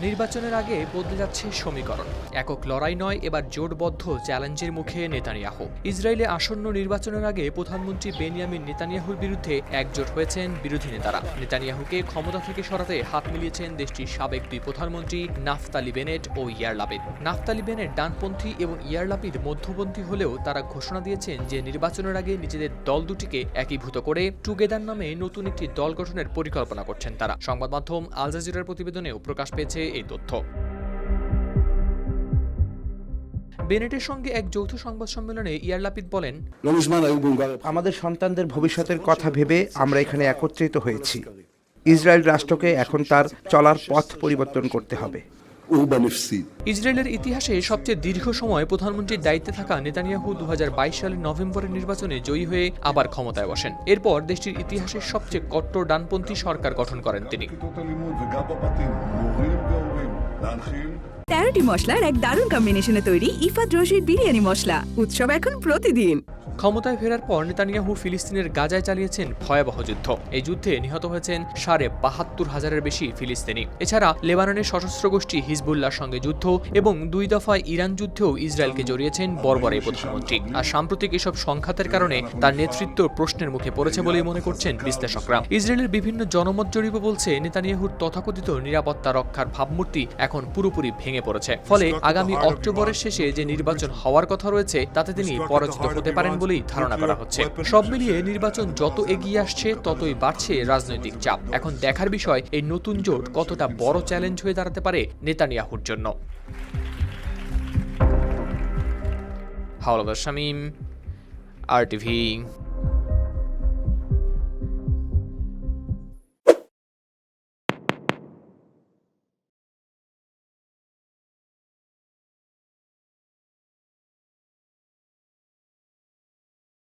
নির্বাচনের আগে বদলে যাচ্ছে সমীকরণ। একক লড়াই নয়, এবার জোটবদ্ধ চ্যালেঞ্জের মুখে নেতানিয়াহু। ইসরায়েলে আসন্ন নির্বাচনের আগে প্রধানমন্ত্রী বেনিয়ামিন নেতানিয়াহুর বিরুদ্ধে একজোট হয়েছেন বিরোধী নেতারা। নেতানিয়াহুকে ক্ষমতা থেকে সরাতে হাত মিলিয়েছেন দেশটির সাবেক দুই প্রধানমন্ত্রী নাফতালি বেনেট ও ইয়ার লাপিদ। নাফতালি বেনেট ডানপন্থী এবং ইয়ার লাপিদ মধ্যপন্থী হলেও তারা ঘোষণা দিয়েছেন যে নির্বাচনের আগে নিজেদের দল দুটিকে একীভূত করে টুগেদার নামে নতুন একটি দল গঠনের পরিকল্পনা করছেন তারা। সংবাদ মাধ্যম আল জাজিরার প্রতিবেদনেও প্রকাশ পেয়েছে এই তথ্য। বেনেটের সঙ্গে এক যৌথ সংবাদ সম্মেলনে ইয়ার লাপিদ বলেন, আমাদের সন্তানদের ভবিষ্যতের কথা ভেবে আমরা এখানে একত্রিত হয়েছি। ইসরায়েল রাষ্ট্রকে এখন তার চলার পথ পরিবর্তন করতে হবে। ইসরায়েলের ইতিহাসে সবচেয়ে দীর্ঘ সময় প্রধানমন্ত্রীর দায়িত্বে থাকা নেতানিয়াহু 2022 সালের নভেম্বরের নির্বাচনে জয়ী হয়ে আবার ক্ষমতায় বসেন। এরপর দেশটির ইতিহাসের সবচেয়ে কট্টর ডানপন্থী সরকার গঠন করেন তিনি। 13টি মশলার এক দারুণ কম্বিনেশনে তৈরি ইফাত রশিদ বিরিয়ানি মশলা। উৎসব এখন প্রতিদিন। ক্ষমতায় ফেরার পর নেতানিয়াহু ফিলিস্তিনের গাজায় চালিয়েছেন ভয়াবহ যুদ্ধ। এই যুদ্ধে নিহত হয়েছেন 72,500-এর বেশি ফিলিস্তিনি। এছাড়া লেবাননের সশস্ত্র গোষ্ঠী হিজবুল্লাহর সঙ্গে যুদ্ধ এবং 2 দফায় ইরান যুদ্ধেও ইসরায়েলকে জড়িয়েছেন বর্বর এই প্রধানমন্ত্রী। আর সাম্প্রতিক এসব সংঘাতের কারণে তার নেতৃত্ব প্রশ্নের মুখে পড়েছে বলেই মনে করছেন বিশ্লেষকরা। ইসরায়েলের বিভিন্ন জনমত জরিপ বলছে নেতানিয়াহুর তথাকথিত নিরাপত্তা রক্ষার ভাবমূর্তি এখন পুরোপুরি ভেঙে পড়েছে। ফলে আগামী অক্টোবরের শেষে যে নির্বাচন হওয়ার কথা রয়েছে তাতে তিনি পরাজিত হতে পারেন বলেই ধারণা করা হচ্ছে। সব মিলিয়ে নির্বাচন যত এগিয়ে আসছে ততই বাড়ছে রাজনৈতিক চাপ। এখন দেখার বিষয় এই নতুন জোট কতটা বড় চ্যালেঞ্জ হয়ে দাঁড়াতে পারে নেতানিয়াহুর জন্য। হাওলাদার শামীম, RTV।